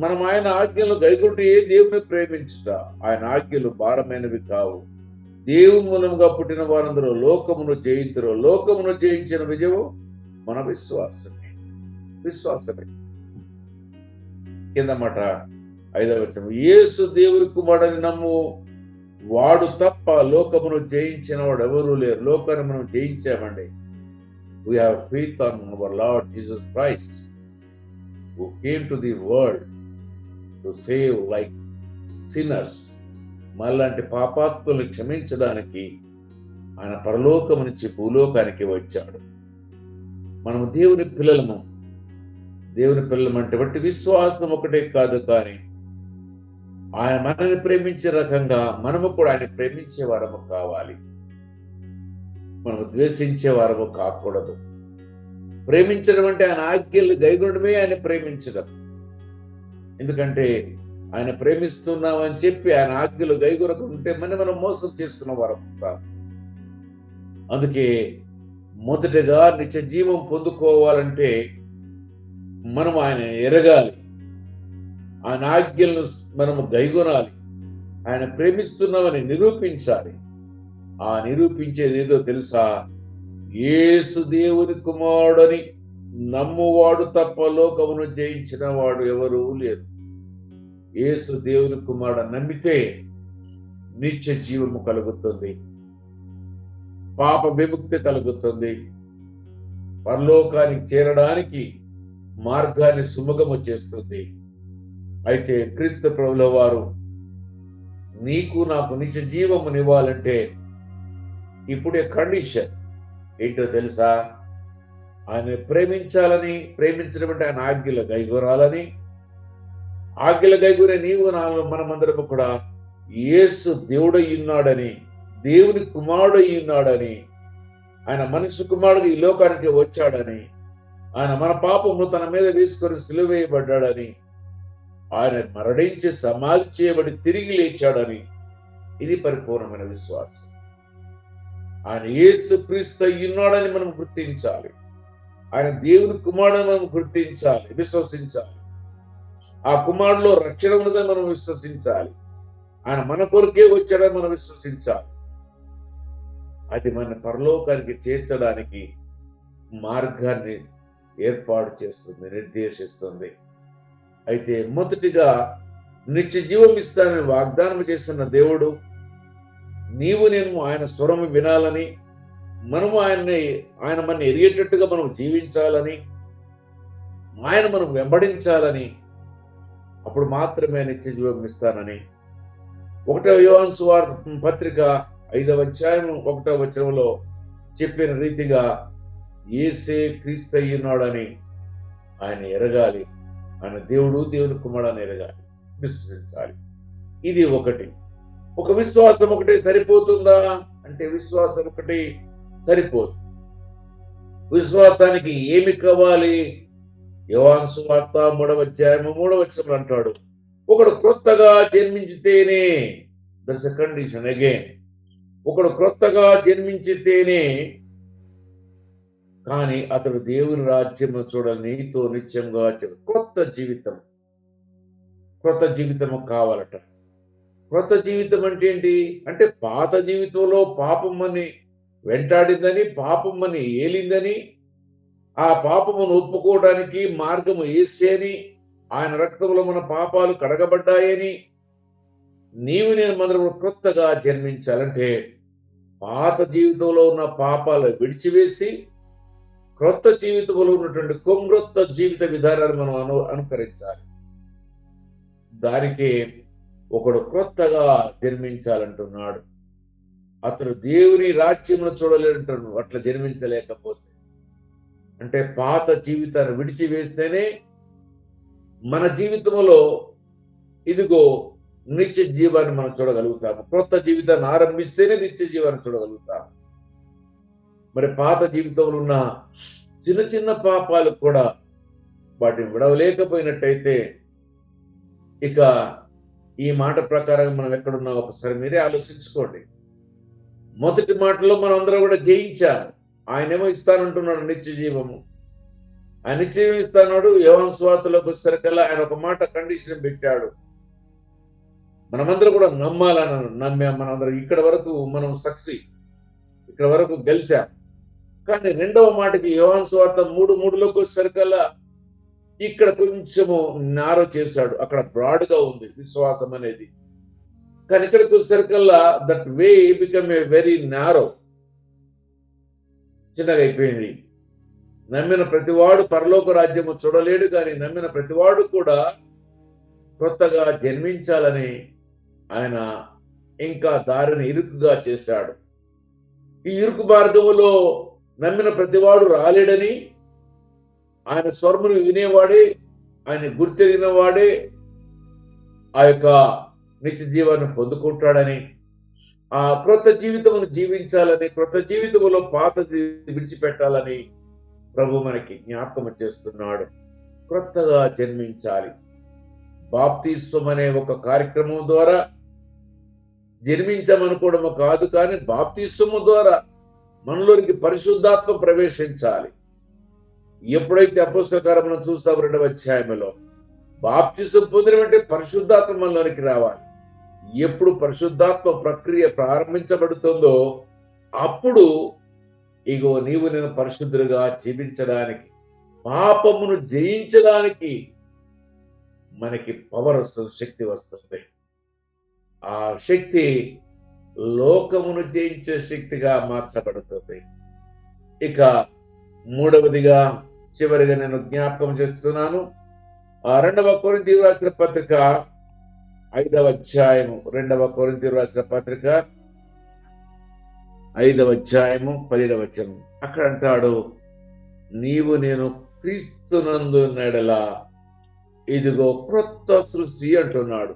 మనం ఆయన ఆజ్ఞలు గైకొట్టి దేవుని ప్రేమించుట. ఆయన ఆజ్ఞలు భారమైనవి కావు. దేవుని మూలముగా పుట్టిన వారందరూ లోకమును జయించరు. లోకమును జయించిన విజయము మన విశ్వాసమే. కింద మాట 5వ వచనం, యేసు దేవుని కుమారుడని నమ్ము వాడు తప్ప లోకమును జయించిన వాడు ఎవరూ లేరు. లోకాన్ని మనం జయించామండి. We have faith on our Lord Jesus Christ, who came to the world to save like sinners. మళ్ళంటి పాపాత్ములను క్షమించడానికి ఆయన పరలోకము నుంచి భూలోకానికి వచ్చాడు. మనము దేవుని పిల్లలము. దేవుని పిల్లలం అంటే బట్టి విశ్వాసం ఒకటే కాదు, కానీ ఆయన మనల్ని ప్రేమించే రకంగా మనము కూడా ఆయన ప్రేమించే వారము కావాలి. మనము ద్వేషించే వారము కాకూడదు. ప్రేమించడం అంటే ఆయన ఆజ్ఞలు గైకొనడమే ఆయన ప్రేమించడం. ఎందుకంటే ఆయన ప్రేమిస్తున్నామని చెప్పి ఆయన ఆజ్ఞలు గైకొనకుంటే మనం మోసం చేసుకున్న వారము కాదు. అందుకే మొదటగా నిత్య జీవం పొందుకోవాలంటే మనం ఆయన ఎరగాలి. ఆయన ఆజ్ఞలను మనము గైకొనాలి. ఆయన ప్రేమిస్తున్నామని నిరూపించాలి. ఆ నిరూపించేది ఏదో తెలుసా? యేసు దేవుని కుమారుడని నమ్మువాడు తప్ప లోకమును జయించిన వాడు ఎవరూ లేరు. యేసు దేవుని కుమారుడు నమ్మితే నిత్య జీవము కలుగుతుంది, పాప విముక్తి కలుగుతుంది, పరలోకానికి చేరడానికి మార్గాన్ని సుముఖము చేస్తుంది. అయితే క్రీస్తు ప్రభుల వారు నీకు నాకు నిత్య జీవమునివ్వాలంటే ఇప్పుడే కండిషన్ ఏంటో తెలుసా? ఆయన ప్రేమించాలని, ప్రేమించడం అంటే ఆయన ఆజ్ఞలు గైకొనాలని, ఆజ్ఞలు గైకొనే నీవు మనమందరము కూడా యేసు దేవుడై ఉన్నాడని, దేవుని కుమారుడై ఉన్నాడని, ఆయన మనిషి కుమారుడు ఈ లోకానికి వచ్చాడని, ఆయన మన పాపమును తన మీద వేసుకొని సిలువ వేయబడ్డాడని, ఆయన మరణించి సమాధి చేయబడి తిరిగి లేచాడని, ఇది పరిపూర్ణమైన విశ్వాసం. ఆయన యేసు క్రీస్తు ఉన్నాడని మనం గుర్తించాలి. ఆయన దేవుని కుమారుడని మనం గుర్తించాలి, విశ్వసించాలి. ఆ కుమారుడులో రక్షణ ఉన్నదని మనం విశ్వసించాలి. ఆయన మన కొరకే వచ్చాడని మనం విశ్వసించాలి. అది మన పరలోకానికి చేర్చడానికి మార్గాన్ని ఏర్పాటు చేస్తుంది, నిర్దేశిస్తుంది. అయితే మొదటిగా నిత్య జీవం ఇస్తానని వాగ్దానం చేస్తున్న దేవుడు, నీవు నేను ఆయన స్వరము వినాలని, మనము ఆయన మన ఎరిగేటట్టుగా మనం జీవించాలని, ఆయన మనం వెంబడించాలని, అప్పుడు మాత్రమే నిత్య జీవం ఇస్తానని 1వ యోహాను సువార్త పత్రిక 5వ అధ్యాయం 1వ వచనంలో చెప్పిన రీతిగా యేసే క్రీస్తు అయ్యున్నాడని ఆయన ఎరగాలి. ఆయన దేవుడు, దేవుని కుమారుడు అని ఎరగాలి, విశ్వసించాలి. ఇది ఒకటి. ఒక విశ్వాసం ఒకటి సరిపోతుందా అంటే విశ్వాసం ఒకటి సరిపోదు. విశ్వాసానికి ఏమి కావాలి? యోహాను సువార్త 3వ అధ్యాయము 3వ వచనం అంటాడు, ఒకడు క్రొత్తగా జన్మించితేనే, దట్స్ ఎ కండిషన్ అగైన్, ఒకడు క్రొత్తగా జన్మించితేనే కానీ అతడు దేవుని రాజ్యం చూడాలి, నీతో నిత్యంగా క్రొత్త జీవితం కావాలట. క్రొత్త జీవితం అంటే ఏంటి అంటే పాత జీవితంలో పాపం అని వెంటాడిందని, పాపం అని ఏలిందని, ఆ పాపమును ఒప్పుకోవడానికి మార్గము యేసే, ఆయన రక్తంలో మన పాపాలు కడగబడ్డాయని నేను మొదలు క్రొత్తగా జన్మించాలంటే పాత జీవితంలో ఉన్న పాపాలు విడిచివేసి క్రొత్త జీవితంలో ఉన్నటువంటి క్రొత్త జీవిత విధానాన్ని మనం అనుకరించాలి. దానికి ఒకడు క్రొత్తగా జన్మించాలంటున్నాడు. అతడు దేవుని రాజ్యమును చూడలేంటున్నాడు. అట్లా జన్మించలేకపోతే అంటే పాత జీవితాన్ని విడిచివేస్తేనే మన జీవితంలో ఇదిగో నిత్య జీవాన్ని మనం చూడగలుగుతాము. క్రొత్త జీవితాన్ని ఆరంభిస్తేనే నిత్య జీవాన్ని చూడగలుగుతాము. మరి పాత జీవితంలో ఉన్న చిన్న చిన్న పాపాలు కూడా వాటిని విడవలేకపోయినట్టయితే ఇక ఈ మాట ప్రకారం మనం ఎక్కడున్నా ఒకసారి మీరే ఆలోచించుకోండి. మొదటి మాటలో మనం అందరం కూడా జయించాము. ఆయనేమో ఇస్తానంటున్నాడు నిత్య జీవము. ఆయన నిత్యం ఇస్తాడు. యోహాను సువార్తలోకి వచ్చేసరికల్లా ఆయన ఒక మాట కండిషన్ పెట్టాడు, మనమందరం కూడా నమ్మాలని. నమ్మాం మనమందరం. ఇక్కడ వరకు మనం ఇక్కడ వరకు గెలిచాం. కానీ రెండవ మాటకి యోహాను సువార్త 3:3లోకి వచ్చేసరికల్లా ఇక్కడ కొంచెము నారో చేశాడు. అక్కడ బ్రాడ్గా ఉంది విశ్వాసం అనేది. కానీ ఇక్కడికి వచ్చేసరికల్లా that way become a very narrow, చిన్నగా అయిపోయింది. నమ్మిన ప్రతివాడు పరలోక రాజ్యము చూడలేడు, కానీ నమ్మిన ప్రతివాడు కూడా కొత్తగా జన్మించాలని ఆయన ఇంకా దారిని ఇరుకుగా చేశాడు. ఈ ఇరుకు మార్గములో నమ్మిన ప్రతివాడు రాలేడని, ఆయన స్వరమును వినేవాడే, ఆయన గుర్తెరిగిన వాడే ఆ యొక్క నిత్య జీవాన్ని పొందుకుంటాడని, ఆ క్రొత్త జీవితమును జీవించాలని, క్రొత్త జీవితములో పాతది విడిచిపెట్టాలని ప్రభు మనకి జ్ఞాపకం చేస్తున్నాడు. క్రొత్తగా జన్మించాలి. బాప్తిస్వం అనే ఒక కార్యక్రమం ద్వారా జన్మించామనుకోవడము కాదు, కానీ బాప్తిస్వము ద్వారా మనలోనికి పరిశుద్ధాత్మ ప్రవేశించాలి. ఎప్పుడైతే అపోస్తల కార్యములను చూస్తాం 2వ అధ్యాయంలో, బాప్తిస్వం పొందినమంటే పరిశుద్ధాత్మ మనలోనికి రావాలి. ఎప్పుడు పరిశుద్ధాత్మ ప్రక్రియ ప్రారంభించబడుతుందో అప్పుడు ఇగో నీవు నేను పరిశుద్ధులుగా జీవించడానికి, పాపమును జయించడానికి మనకి పవర్ వస్తుంది, శక్తి వస్తుంది. ఆ శక్తి లోకమును జయించే శక్తిగా మార్చబడుతుంది. ఇక మూడవదిగా చివరిగా నేను జ్ఞాపకం చేస్తున్నాను, 2వ కొరింథీయులకు రాసిన పత్రిక 5వ అధ్యాయము, 2వ కొరింథీయులకు రాసిన పత్రిక 5వ అధ్యాయము 10వ వచనం. అక్కడ అంటాడు, నీవు నేను క్రీస్తునందు నెడలా ఇదిగో క్రొత్త సృష్టి అంటున్నాడు.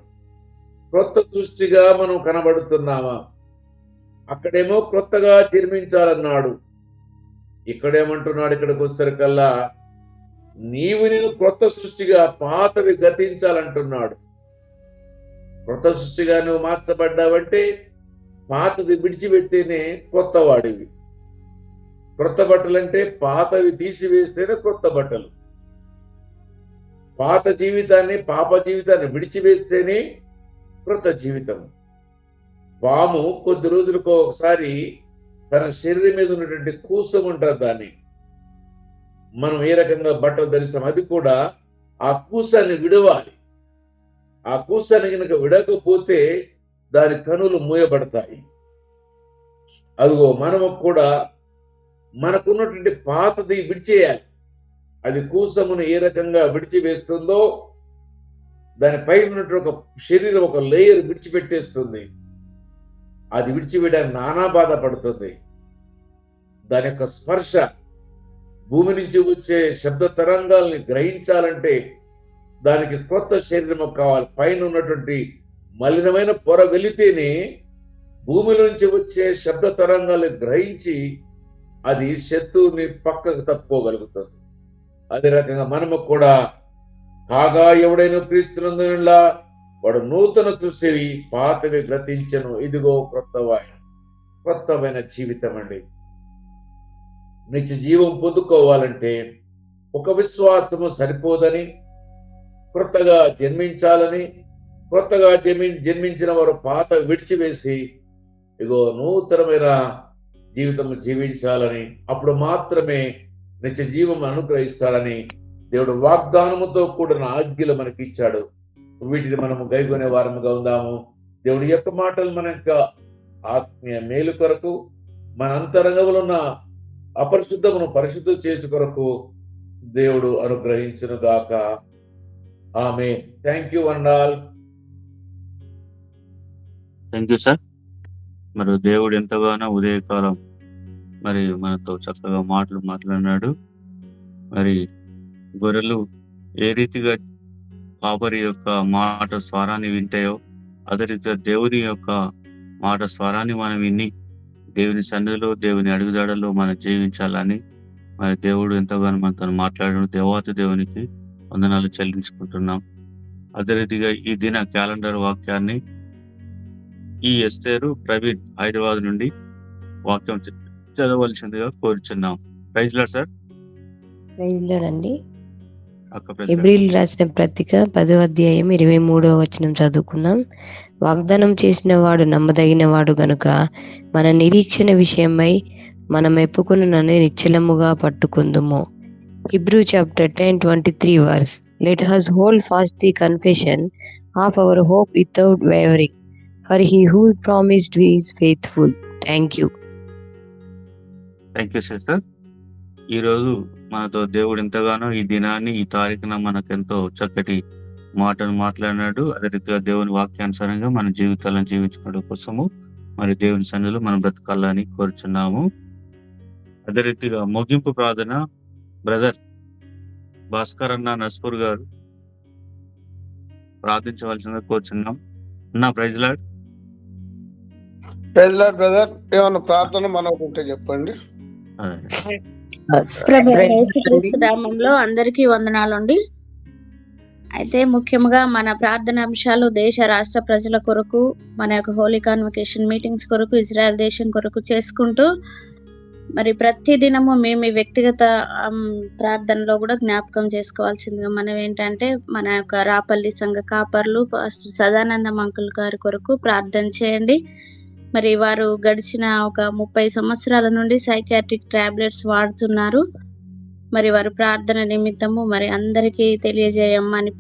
క్రొత్త సృష్టిగా మనం కనబడుతున్నామా? అక్కడేమో క్రొత్తగా జన్మించాలన్నాడు. ఇక్కడేమంటున్నాడు? ఇక్కడికి వచ్చేసరికల్లా నీవు నేను క్రొత్త సృష్టిగా, పాతవి గతించాలంటున్నాడు. క్రొత్త సృష్టిగా నువ్వు మార్చబడ్డావంటే పాతవి విడిచిపెడితేనే కొత్త వాడివి. క్రొత్త బట్టలు అంటే పాతవి తీసివేస్తేనే కొత్త బట్టలు. పాత జీవితాన్ని, పాప జీవితాన్ని విడిచివేస్తేనే క్రొత్త జీవితం. పాము కొద్ది రోజులకు ఒకసారి తన శరీరం మీద ఉన్నటువంటి కూసం ఉంటారు, దాన్ని మనం ఏ రకంగా బట్టలు ధరిస్తాం, అది కూడా ఆ కూసాన్ని విడవాలి. ఆ కూసాన్ని కనుక విడకపోతే దాని కనులు మూయబడతాయి. అదిగో మనము కూడా మనకున్నటువంటి పాతది విడిచేయాలి. అది కూసమును ఏ రకంగా విడిచివేస్తుందో దానిపైన ఉన్నటువంటి ఒక శరీరం, ఒక లేయర్ విడిచిపెట్టేస్తుంది. అది విడిచివేయడానికి నానా బాధపడుతుంది. దాని యొక్క స్పర్శ, భూమి నుంచి వచ్చే శబ్ద తరంగాల్ని గ్రహించాలంటే దానికి కొత్త శరీరం కావాలి. పైన ఉన్నటువంటి మలినమైన పొర వెళితేనే భూమిలోంచి వచ్చే శబ్ద తరంగాలు గ్రహించి అది శత్రువుని పక్కకు తప్పుకోగలుగుతుంది. అదే రకంగా మనము కూడా కాగా ఎవడైనా క్రీస్తునందులా వాడు నూతన సృష్టి, పాతవి గ్రతించను, ఇదిగో క్రొత్తమైన జీవితం అండి. నిత్య జీవం పొందుకోవాలంటే ఒక విశ్వాసము సరిపోదని, క్రొత్తగా జన్మించాలని, కొత్తగా జన్మించిన వారు పాత విడిచివేసి ఇగో నూతనమైన జీవితం జీవించాలని, అప్పుడు మాత్రమే నిత్య జీవం అనుగ్రహిస్తాడని దేవుడు వాగ్దానముతో కూడిన ఆజ్ఞలు మనకి ఇచ్చాడు. వీటిని మనము గైకొనే వారముగా ఉందాము. దేవుడి యొక్క మాటలు మన యొక్క ఆత్మీయ మేలు కొరకు, మన అంతరంగంలో ఉన్న అపరిశుద్ధమును పరిశుద్ధ చేసు కొరకు దేవుడు అనుగ్రహించును గాక. ఆమేన్. Thank you one all. Thank you sir. మరి దేవుడు ఎంతగానో ఉదయకాలం మరి మనతో చక్కగా మాట్లాడినాడు. మరి గొర్రెలు ఏ రీతిగా కాపరి యొక్క మాట స్వరాన్ని వింటాయో అదే రీతిగా దేవుని యొక్క మాట స్వరాన్ని మనం విని దేవుని సన్నిధిలో, దేవుని అడుగుజాడల్లో మనం జీవించాలని మరి దేవుడు ఎంతగానో మనతో మాట్లాడిన దేవాతి దేవునికి వందనాలు చెల్లించుకుంటున్నాం. అదే రీతిగా ఈ దిన క్యాలెండర్ వాక్యాన్ని ఈ ఎస్తేరు ప్రవీణ్ హైదరాబాద్ నుండి వాక్యం చదవలసిందిగా కోరుచున్నాం. Praise lord sir. Praise lord అండి. అక్క హెబ్రీయులకు రాసిన పత్రిక 10వ అధ్యాయం 23వ వచనం చదువుకుందాం. వాగ్దానం చేసిన వాడు నమ్మదగిన వాడు గనుక మన నిరీక్షణ విషయమై మనం ఎప్పుకొనునని నిశ్చలముగా పట్టుకుందుము. Hebrew chapter 10:23 verse. Let us hold fast the confession of our hope without wavering, for he who promised is faithful. Thank you. Thank you sister. ఈరోజు మనతో దేవుడు ఎంతగానో ఈ దినాన్ని, ఈ తారీఖున మనకెంతో చక్కటి మాటను మాట్లాడినాడు. అదే రీతిగా దేవుని వాక్యానుసారంగా మన జీవితాలను జీవించుకోవడం కోసము మరి దేవుని సన్నిధిలో మనం బ్రతకాలని కోరుచున్నాము. అదే రీతిగా ముగింపు ప్రార్థన బ్రదర్ భాస్కర్ అన్న నస్పూర్ గారు ప్రార్థించవలసిందిగా కోరుచున్నాం. అన్న praise lord. Praise lord brother. ఏమన్నా ప్రార్థన మనకు ఉంటే చెప్పండి. యేసుక్రీస్తు నామములో అందరికీ వందనాలండి. అయితే ముఖ్యంగా మన ప్రార్థన అంశాలు దేశ రాష్ట్ర ప్రజల కొరకు, మన యొక్క హోలీ కాన్వకేషన్ మీటింగ్స్ కొరకు, ఇజ్రాయెల్ దేశం కొరకు చేసుకుంటూ మరి ప్రతి దినము మేము వ్యక్తిగత ప్రార్థనలో కూడా జ్ఞాపకం చేసుకోవాల్సిందిగా మనం ఏంటంటే మన యొక్క రాపల్లి సంఘ కాపర్లు పాస్టర్ సదానందం అంకుల్ గారి కొరకు ప్రార్థన చేయండి. మరి వారు గడిచిన ఒక 30 సంవత్సరాల నుండి సైకియాట్రిక్ టాబ్లెట్స్ వాడుతున్నారు. మరి వారు ప్రార్థన నిమిత్తము మరి అందరికీ తెలియజేయమని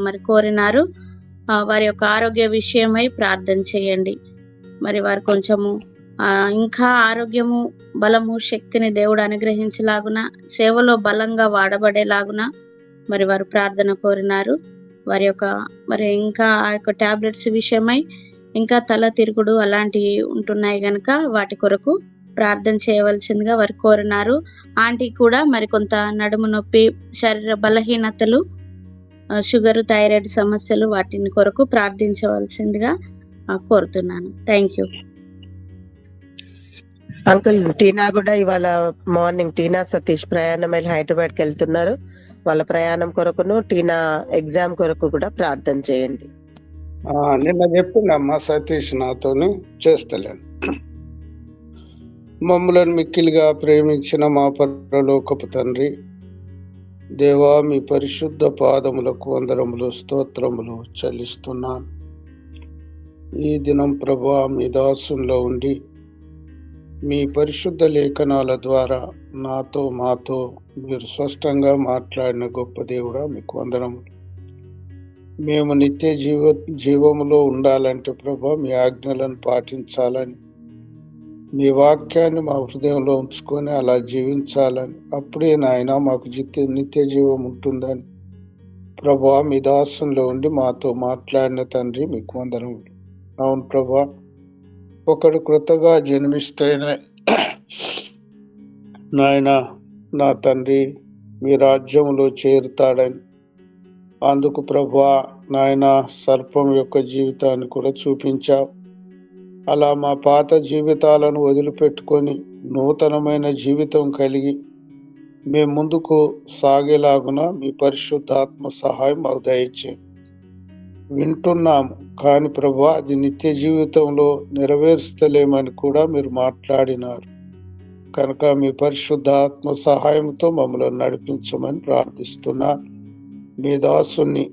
మరి కోరినారు. వారి యొక్క ఆరోగ్య విషయమై ప్రార్థన చేయండి. మరి వారు కొంచెము ఇంకా ఆరోగ్యము, బలము, శక్తిని దేవుడు అనుగ్రహించలాగున, సేవలో బలంగా వాడబడేలాగున మరి వారు ప్రార్థన కోరినారు. వారి యొక్క మరి ఇంకా ఆ యొక్క టాబ్లెట్స్ విషయమై ఇంకా తల తిరుగుడు అలాంటివి ఉంటున్నాయి కనుక వాటి కొరకు ప్రార్థన చేయవలసిందిగా వారు కోరినారు. ఆంటీ కూడా మరి కొంత నడుము నొప్పి, శరీర బలహీనతలు, షుగర్, థైరాయిడ్ సమస్యలు, వాటిని కొరకు ప్రార్థించవలసిందిగా కోరుతున్నాను. Thank you. అంకుల్ టీనా కూడా ఇవాళ మార్నింగ్ టీనా సతీష్ ప్రయాణం వెళ్ళి హైదరాబాద్కి వెళ్తున్నారు. వాళ్ళ ప్రయాణం కొరకును టీనా ఎగ్జామ్ కొరకు కూడా ప్రార్థన చేయండి. నిన్న చెప్పిండమ్మా సతీష్ నాతోని, చేస్తలేను. మమ్మలను మిక్కిలిగా ప్రేమించిన మా పరలోకపు తండ్రి, దేవా మీ పరిశుద్ధ పాదములకు వందనములు, స్తోత్రములు చెల్లిస్తున్నాను. ఈ దినం ప్రభా మీ దాసుల్లో ఉండి మీ పరిశుద్ధ లేఖనాల ద్వారా నాతో మాతో మీరు స్పష్టంగా మాట్లాడిన గొప్ప దేవుడా మీకు వందనములు. మేము నిత్య జీవములో ఉండాలంటే ప్రభా మీ ఆజ్ఞలను పాటించాలని, మీ వాక్యాన్ని మా హృదయంలో ఉంచుకొని అలా జీవించాలని, అప్పుడే నాయన మాకు నిత్య జీవం ఉంటుందని ప్రభా మీ దాసంలో ఉండి మాతో మాట్లాడిన తండ్రి మీకు వందనములు. అవును ప్రభా, ఒకడు కృతగా జన్మిస్తేనే నాయన నా తండ్రి మీ రాజ్యంలో చేరుతాడని, అందుకు ప్రభువా నాయన సర్పం యొక్క జీవితాన్ని కూడా చూపించావు. అలా మా పాత జీవితాలను వదిలిపెట్టుకొని నూతనమైన జీవితం కలిగి మేము ముందుకు సాగేలాగున మీ పరిశుద్ధాత్మ సహాయం మాకు దయచేయండి. వింటున్నాము కానీ ప్రభువా అది నిత్య జీవితంలో నెరవేర్చలేమని కూడా మీరు మాట్లాడినారు కనుక మీ పరిశుద్ధాత్మ సహాయంతో మమ్మల్ని నడిపించమని ప్రార్థిస్తున్నాను. మీ దాసుని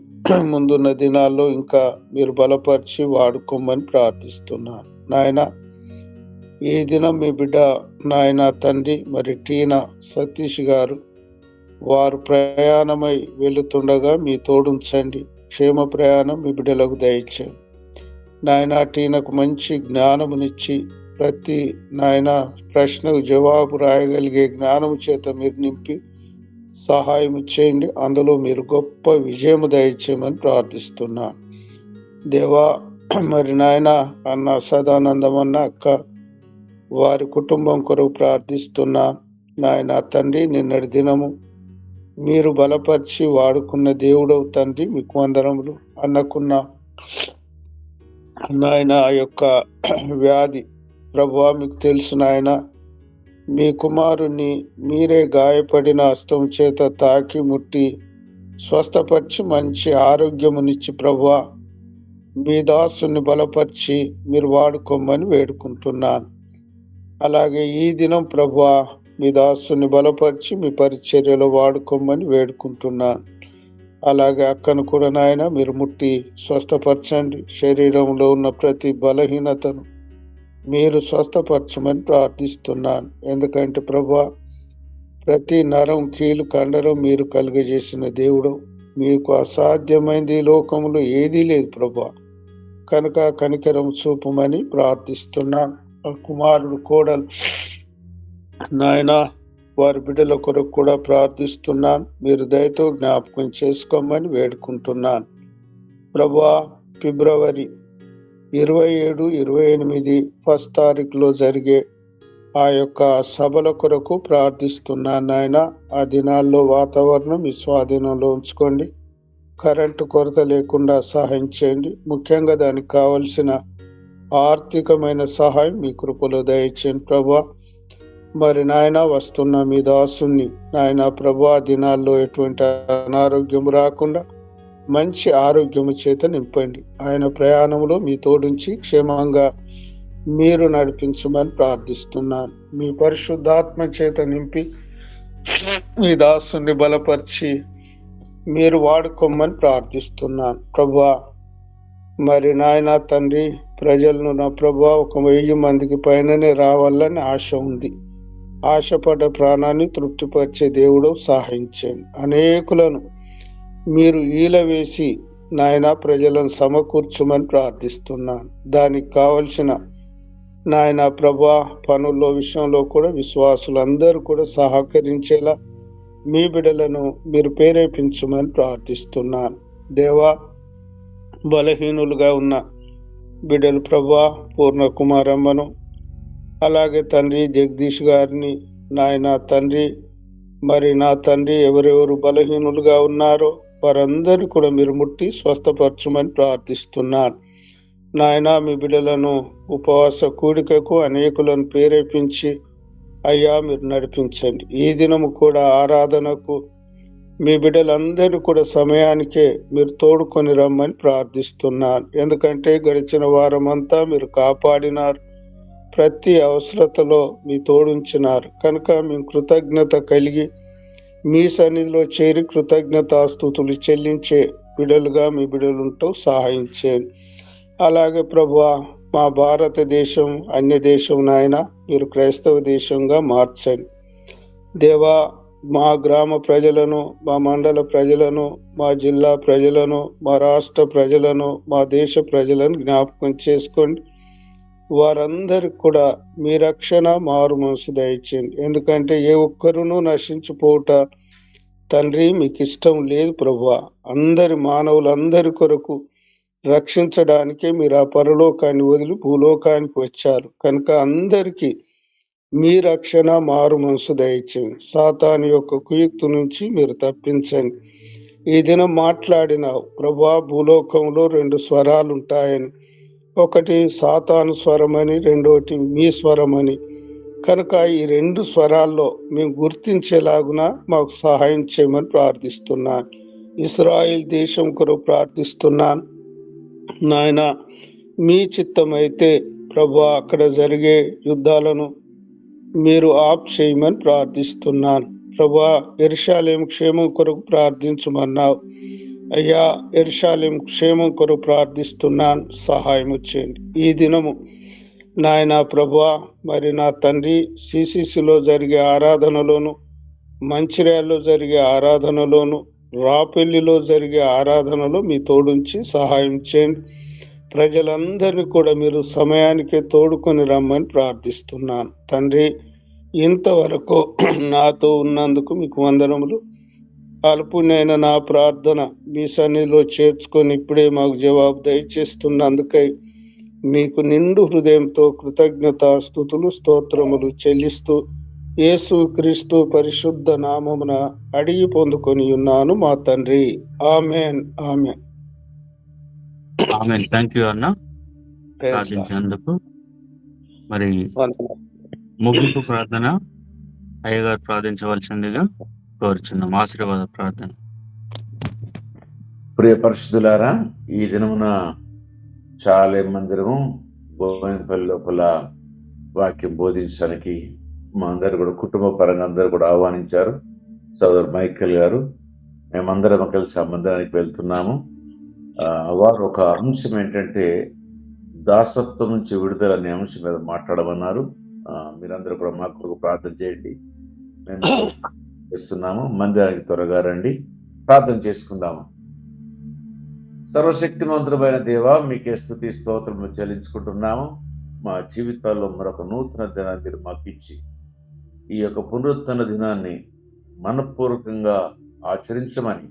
ముందున్న దినాల్లో ఇంకా మీరు బలపరిచి వాడుకోమని ప్రార్థిస్తున్నాను. నాయన ఈ దినం మీ బిడ్డ నాయన తండ్రి మరి టీనా సతీష్ గారు వారు ప్రయాణమై వెళుతుండగా మీ తోడుంచండి. క్షేమ ప్రయాణం మీ బిడ్డలకు దయచేయండి. నాయన టీనకు మంచి జ్ఞానమునిచ్చి ప్రతి నాయన ప్రశ్నకు జవాబు రాయగలిగే జ్ఞానము చేత మీరు నింపి సహాయం చేయండి. అందులో మీరు గొప్ప విజయము దయచేయమని ప్రార్థిస్తున్నాను. దేవా మరి నాయన అన్న సదానందం అన్న అక్క వారి కుటుంబం కొరకు ప్రార్థిస్తున్నా. నాయన తండ్రి నిన్నటి దినము మీరు బలపరిచి వాడుకున్న దేవుడవు తండ్రి మీకు వందనములు. అన్నకున్న నాయన ఆ యొక్క వ్యాధి ప్రభువా మీకు తెలుసు నాయన. మీ కుమారుని మీరే గాయపడిన హస్తం చేత తాకి ముట్టి స్వస్థపరిచి మంచి ఆరోగ్యమునిచ్చి ప్రభువా మీ దాసుని బలపరిచి మీరు వాడుకోమని వేడుకుంటున్నాను. అలాగే ఈ దినం ప్రభువా మీ దాసుని బలపరిచి మీ పరిచర్యలో వాడుకోమని వేడుకుంటున్నాను. అలాగే అక్కను కూడా నాయన మీరు ముట్టి స్వస్థపరచండి. శరీరంలో ఉన్న ప్రతి బలహీనతను మీరు స్వస్థపరచమని ప్రార్థిస్తున్నాను. ఎందుకంటే ప్రభువా ప్రతి నరం కీలు కండరం మీరు కలుగజేసిన దేవుడు. మీకు అసాధ్యమైంది ఈ లోకంలో ఏదీ లేదు ప్రభువా. కనుక కనికరం చూపమని ప్రార్థిస్తున్నాను. కుమారుడు కోడలు నాయన వారి బిడ్డల కొరకు కూడా ప్రార్థిస్తున్నాను. మీరు దయతో జ్ఞాపకం చేసుకోమని వేడుకుంటున్నాను. ప్రభువా ఫిబ్రవరి 27, 28 1 తారీఖులో జరిగే ఆ యొక్క సభల కొరకు ప్రార్థిస్తున్నాను నాయన. ఆ దినాల్లో వాతావరణం మీ స్వాధీనంలో ఉంచుకోండి. కరెంటు కొరత లేకుండా సహాయం చేయండి. ముఖ్యంగా దానికి కావలసిన ఆర్థికమైన సహాయం మీ కృపలో దయచేయండి ప్రభువా. మరి నాయన వస్తున్న మీ దాసుని నాయన ప్రభువా దినాల్లో ఎటువంటి అనారోగ్యం రాకుండా మంచి ఆరోగ్యము చేత నింపండి. ఆయన ప్రయాణంలో మీ తోడుంచి క్షేమంగా మీరు నడిపించమని ప్రార్థిస్తున్నాను. మీ పరిశుద్ధాత్మ చేత నింపి మీ దాసుని బలపరిచి మీరు వాడుకోమని ప్రార్థిస్తున్నాను ప్రభువా. మరి నాయన తండ్రి ప్రజలను నా ప్రభువా 1000 మందికి పైననే రావాలని ఆశ ఉంది. ఆశపడ్డ ప్రాణాన్ని తృప్తిపరిచే దేవుడు సహాయం చేయండి. అనేకులను మీరు ఈల వేసి నాయన ప్రజలను సమకూర్చమని ప్రార్థిస్తున్నాను. దానికి కావలసిన నాయన ప్రభువా పనుల్లో విషయంలో కూడా విశ్వాసులందరూ కూడా సహకరించేలా మీ బిడ్డలను మీరు ప్రేరేపించమని ప్రార్థిస్తున్నాను. దేవా బలహీనులుగా ఉన్న బిడ్డలు ప్రభువా పూర్ణ కుమారమ్మను అలాగే తండ్రి జగదీష్ గారిని నాయన తండ్రి మరి నా తండ్రి ఎవరెవరు బలహీనులుగా ఉన్నారో వారందరూ కూడా మీరు ముట్టి స్వస్థపరచమని ప్రార్థిస్తున్నాను. నాయన మీ బిడ్డలను ఉపవాస కూడికకు అనేకులను ప్రేరేపించి అయ్యా మీరు నడిపించండి. ఈ దినము కూడా ఆరాధనకు మీ బిడ్డలందరూ కూడా సమయానికే మీరు తోడుకొని రమ్మని ప్రార్థిస్తున్నాను. ఎందుకంటే గడిచిన వారం అంతా మీరు కాపాడినారు. ప్రతి అవసరతలో మీ తోడుంచినారు కనుక మేము కృతజ్ఞత కలిగి మీ సన్నిధిలో చేరి కృతజ్ఞతాస్తుతులు చెల్లించే బిడ్డలుగా మీ బిడ్డలుంటూ సహాయం చేయండి. అలాగే ప్రభువా మా భారతదేశం అన్య దేశం నాయన మీరు క్రైస్తవ దేశంగా మార్చండి. దేవా మా గ్రామ ప్రజలను మా మండల ప్రజలను మా జిల్లా ప్రజలను మా రాష్ట్ర ప్రజలను మా దేశ ప్రజలను జ్ఞాపకం చేసుకోండి. వారందరికి కూడా మీ రక్షణ మారు మనసు దయచేయండి. ఎందుకంటే ఏ ఒక్కరునూ నశించిపోవుట తండ్రి మీకు ఇష్టం లేదు ప్రభువా. అందరి మానవులందరి కొరకు రక్షించడానికే మీరు ఆ పరలోకాన్ని వదిలి భూలోకానికి వచ్చారు కనుక అందరికీ మీ రక్షణ మారు మనసు దయచేయండి. సాతాను యొక్క కుయుక్తు నుంచి మీరు తప్పించండి. ఈ దినం మాట్లాడినావు ప్రభా, భూలోకంలో 2 స్వరాలు ఉంటాయని, ఒకటి సాతాను స్వరమని, రెండోటి మీ స్వరమని. కనుక ఈ 2 స్వరాల్లో మేము గుర్తించేలాగున మాకు సహాయం చేయమని ప్రార్థిస్తున్నాను. ఇస్రాయిల్ దేశం కొరకు ప్రార్థిస్తున్నాను నాయన. మీ చిత్తమైతే ప్రభా, అక్కడ జరిగే యుద్ధాలను మీరు ఆప్ చేయమని ప్రార్థిస్తున్నాను ప్రభా. యెరూషలేము క్షేమం కొరకు ప్రార్థించమన్నావు అయ్యా. యెరూషలేము క్షేమం కొరకు ప్రార్థిస్తున్నాను, సహాయం చేయండి. ఈ దినము నాయన ప్రభా, మరి నా తండ్రి సిసిసిలో జరిగే ఆరాధనలోను, మంచిర్యాలలో జరిగే ఆరాధనలోను, రాపెల్లిలో జరిగే ఆరాధనలో మీ తోడుంచి సహాయం చేయండి. ప్రజలందరినీ కూడా మీరు సమయానికే తోడుకొని రమ్మని ప్రార్థిస్తున్నాను తండ్రి. ఇంతవరకు నాతో ఉన్నందుకు మీకు వందనములు. అల్పునైన నా ప్రార్థన మీ సన్నిధిలో చేర్చుకొని ఇప్పుడే మాకు జవాబు దయచేస్తున్నందుకై మీకు నిండు హృదయంతో కృతజ్ఞత స్తుతులు స్తోత్రములు చెల్లిస్తూ యేసు క్రీస్తు పరిశుద్ధ నామమున అడిగి పొందుకొని ఉన్నాను మా తండ్రి. Amen amen. Amen. Thank you అన్న ప్రార్థించినందుకు. మరి ముగింపు ప్రార్థన అయ్యగారు ప్రార్థించవలసిందిగా కోరుచున్నాం. ఆశీర్వాద ప్రార్థన. ప్రియ పరిశుద్ధులారా, ఈ దినమున చాలా మందిరము బోయినపల్లి లోపల వాక్యం బోధించడానికి మా అందరు కూడా కుటుంబ పరంగా అందరూ కూడా ఆహ్వానించారు. సోదరు మైకేల్ గారు, మేమందరం కలిసి ఆ మందిరానికి వెళ్తున్నాము. వారు ఒక అంశం ఏంటంటే దాసత్వం నుంచి విడుదల అనే అంశం మీద మాట్లాడమన్నారు. మీరందరూ కూడా మా కొరకు ప్రార్థన చేయండి. మేము చేస్తున్నాము. మందిరానికి త్వరగా రండి, ప్రార్థన చేసుకుందాము. సర్వశక్తిమంతుడమైన దేవా, మీకే స్తుతి స్తోత్రములు చెల్లించుకుంటున్నాము. మా జీవితాల్లో మరొక నూతన దినాన్ని మీరు మాకు ఇచ్చి ఈ యొక్క పునరుత్థాన దినాన్ని మనపూర్వకంగా ఆచరించమని,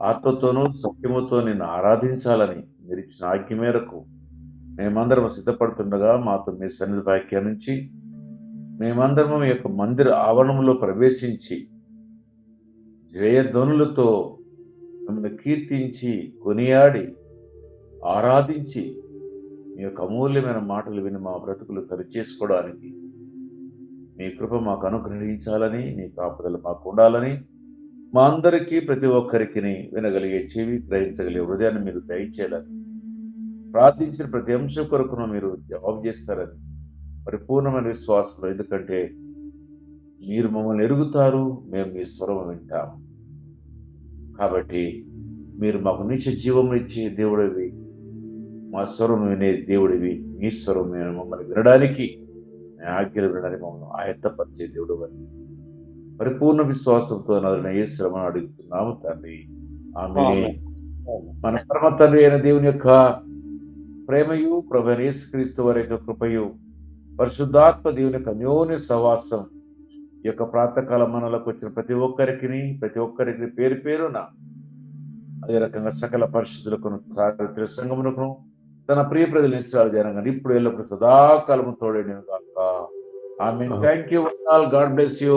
ఆత్మతోనూ సత్యముతో నిన్ను ఆరాధించాలని మీరు ఇచ్చిన ఆజ్ఞ మేరకు మేమందరం సిద్ధపడుతుండగా మాతో మీ సన్నిధి వ్యాఖ్యానించి మేమందరం మీ యొక్క మందిర ఆవరణంలో ప్రవేశించి జయధ్వనులతో మిమ్మల్ని కీర్తించి కొనియాడి ఆరాధించి మీ యొక్క అమూల్యమైన మాటలు విని మా బ్రతుకులు సరిచేసుకోవడానికి మీ కృప మాకు అనుగ్రహించాలని, నీ కాపుదల మాకు ఉండాలని, మా అందరికీ ప్రతి ఒక్కరికి వినగలిగే చెవి, గ్రహించగలిగే హృదయాన్ని మీరు దయచేయాలని, ప్రార్థించిన ప్రతి అంశం కొరకును మీరు జవాబు చేస్తారని పరిపూర్ణమైన విశ్వాసంలో, ఎందుకంటే మీరు మమ్మల్ని ఎరుగుతారు, మేము మీ స్వరం వింటాము. కాబట్టి మీరు మాకు నిత్య జీవం ఇచ్చే దేవుడివి, మా స్వరం వినే దేవుడివి. మీ స్వరం మేము మమ్మల్ని వినడానికి, ఆజ్ఞలు వినడానికి మమ్మల్ని ఆయత్తపరిచే దేవుడు అని పరిపూర్ణ విశ్వాసంతో నదులైన యేసుని అడుగుతున్నాము తండ్రి. ఆమేన్. మన పరమ తండ్రి అయిన దేవుని యొక్క ప్రేమయు, ప్రభువైన యేసుక్రీస్తు వారి యొక్క కృపయు, పరిశుద్ధాత్మ దేవుని యొక్క అన్యోన్య సహవాసం ఈ యొక్క ప్రాతకాల మనలకు వచ్చిన ప్రతి ఒక్కరికి పేరు పేరున, అదే రకంగా సకల పరిశుద్ధులకు, సార్వత్రిక సంఘమునకు, తన ప్రియ ప్రజలు ఇస్రాయేలు జనంగా ఇప్పుడు ఎల్లప్పుడు సదాకాలము తోడేను గాక. ఆమేన్. Thank you all. God bless you.